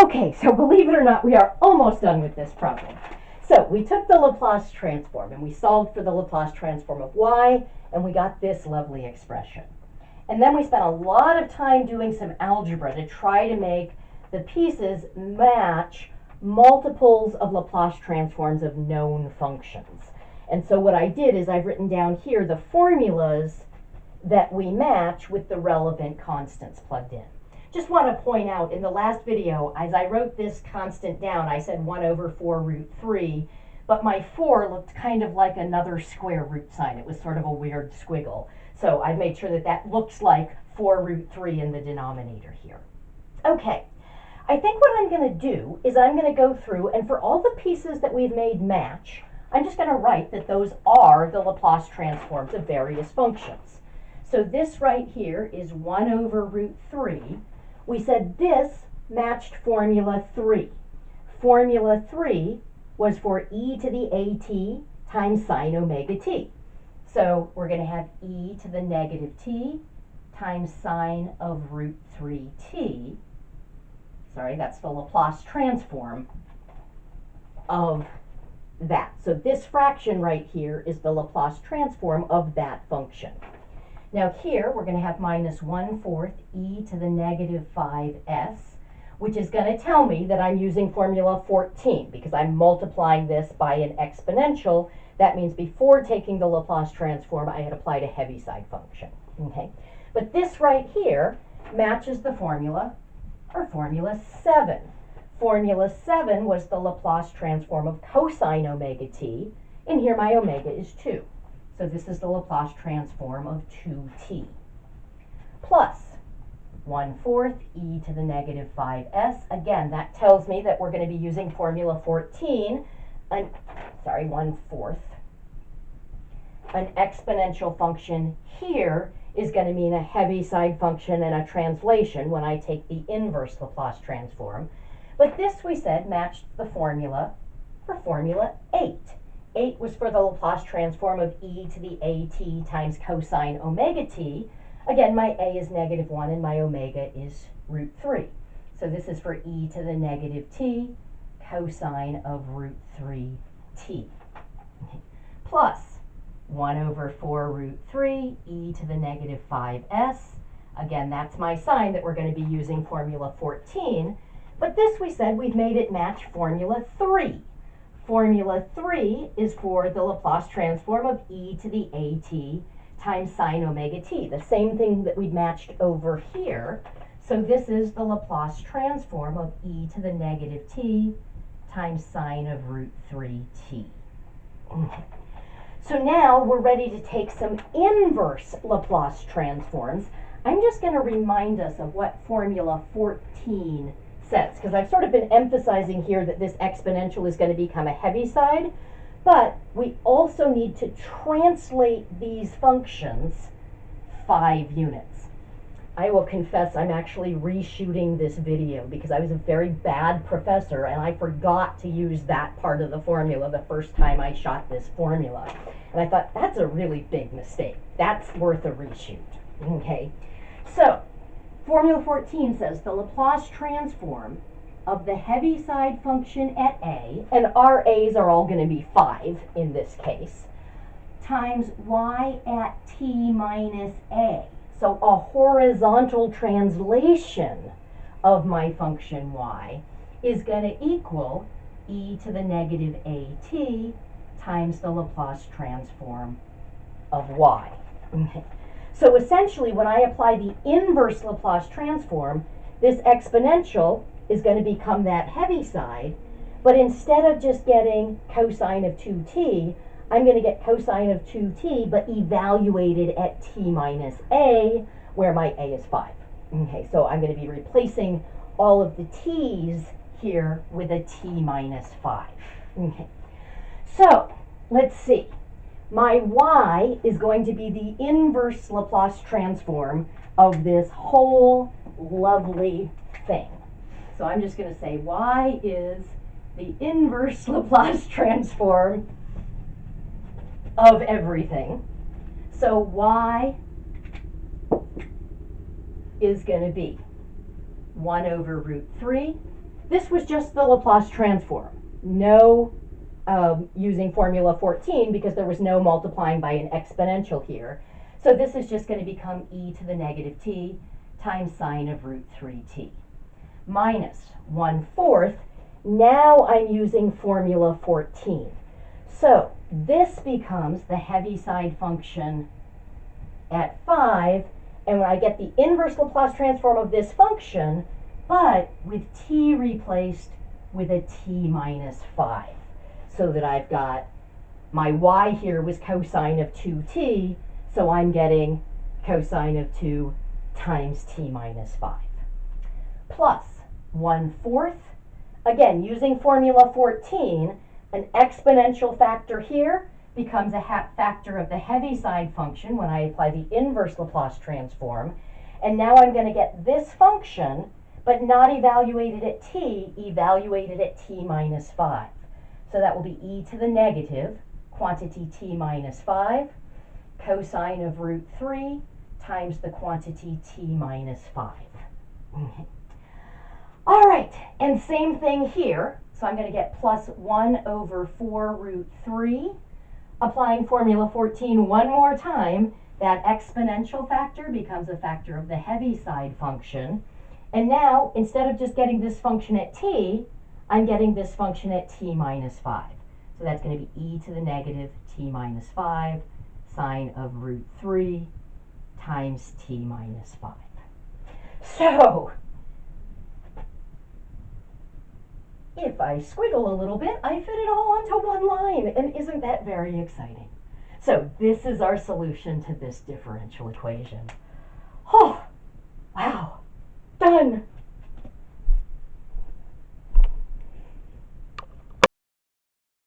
Okay, so believe it or not, we are almost done with this problem. So we took the Laplace transform and we solved for the Laplace transform of y, and we got this lovely expression. And then we spent a lot of time doing some algebra to try to make the pieces match multiples of Laplace transforms of known functions. And so what I did is I've written down here the formulas that we match with the relevant constants plugged in. Just want to point out, in the last video, as I wrote this constant down, I said 1 over 4 root 3, but my 4 looked kind of like another square root sign. It was sort of a weird squiggle. So I made sure that that looks like 4 root 3 in the denominator here. Okay, I think what I'm going to do is I'm going to go through, and for all the pieces that we've made match, I'm just going to write that those are the Laplace transforms of various functions. So this right here is 1 over root 3. We said this matched formula 3. Formula 3 was for e to the at times sine omega t. So we're going to have e to the negative t times sine of root 3t. Sorry, that's the Laplace transform of that. So this fraction right here is the Laplace transform of that function. Now here we're going to have minus 1/4 e to the negative 5s, which is going to tell me that I'm using formula 14 because I'm multiplying this by an exponential. That means before taking the Laplace transform, I had applied a Heaviside function. Okay, but this right here matches the formula, or formula 7. Formula 7 was the Laplace transform of cosine omega t, and here my omega is 2. So this is the Laplace transform of 2t. Plus 1/4 e to the negative 5s. Again, that tells me that we're going to be using formula 14. 1/4. An exponential function here is going to mean a Heaviside function and a translation when I take the inverse Laplace transform. But this, we said, matched the formula for formula 8. 8 was for the Laplace transform of e to the at times cosine omega t. Again, my a is negative 1 and my omega is root 3. So this is for e to the negative t cosine of root 3t. Plus 1 over 4 root 3 e to the negative 5s. Again, that's my sign that we're going to be using formula 14. But this, we said, we've made it match formula 3. Formula 3 is for the Laplace transform of e to the at times sine omega t, the same thing that we matched over here. So this is the Laplace transform of e to the negative t times sine of root 3t. So now we're ready to take some inverse Laplace transforms. I'm just going to remind us of what formula 14 says, because I've sort of been emphasizing here that this exponential is going to become a Heaviside, but we also need to translate these functions 5 units. I will confess I'm actually reshooting this video because I was a very bad professor and I forgot to use that part of the formula the first time I shot this formula. And I thought, that's a really big mistake. That's worth a reshoot. Okay, so formula 14 says the Laplace transform of the Heaviside function at a, and our a's are all going to be 5 in this case, times y at t minus a. So a horizontal translation of my function y is going to equal e to the negative at times the Laplace transform of y. Okay. So essentially, when I apply the inverse Laplace transform, this exponential is going to become that Heaviside, but instead of just getting cosine of 2t, I'm going to get cosine of 2t, but evaluated at t minus a, where my a is 5. Okay, so I'm going to be replacing all of the t's here with a t minus 5. Okay, so let's see. My y is going to be the inverse Laplace transform of this whole lovely thing. So I'm just going to say y is the inverse Laplace transform of everything. So y is going to be 1 over root 3 This was just the Laplace transform. No using formula 14 because there was no multiplying by an exponential here. So this is just going to become e to the negative t times sine of root 3t minus 1/4. Now I'm using formula 14. So this becomes the heaviside function at 5, and when I get the inverse Laplace transform of this function, but with t replaced with a t minus 5, so that I've got my y here was cosine of 2t, so I'm getting cosine of 2 times t minus 5, plus 1/4. Again, using formula 14, an exponential factor here becomes a factor of the heaviside function when I apply the inverse Laplace transform. And now I'm going to get this function, but not evaluated at t, evaluated at t minus 5. So that will be e to the negative quantity t minus 5 cosine of root 3 times the quantity t minus 5. All right, and same thing here. So I'm going to get plus 1/4 root 3. Applying formula 14 one more time, that exponential factor becomes a factor of the heaviside function. And now, instead of just getting this function at t, I'm getting this function at t minus 5. So that's going to be e to the negative t minus 5 sine of root 3 times t minus 5. So, if I squiggle a little bit, I fit it all onto one line, and isn't that very exciting? So this is our solution to this differential equation. Oh, wow, done.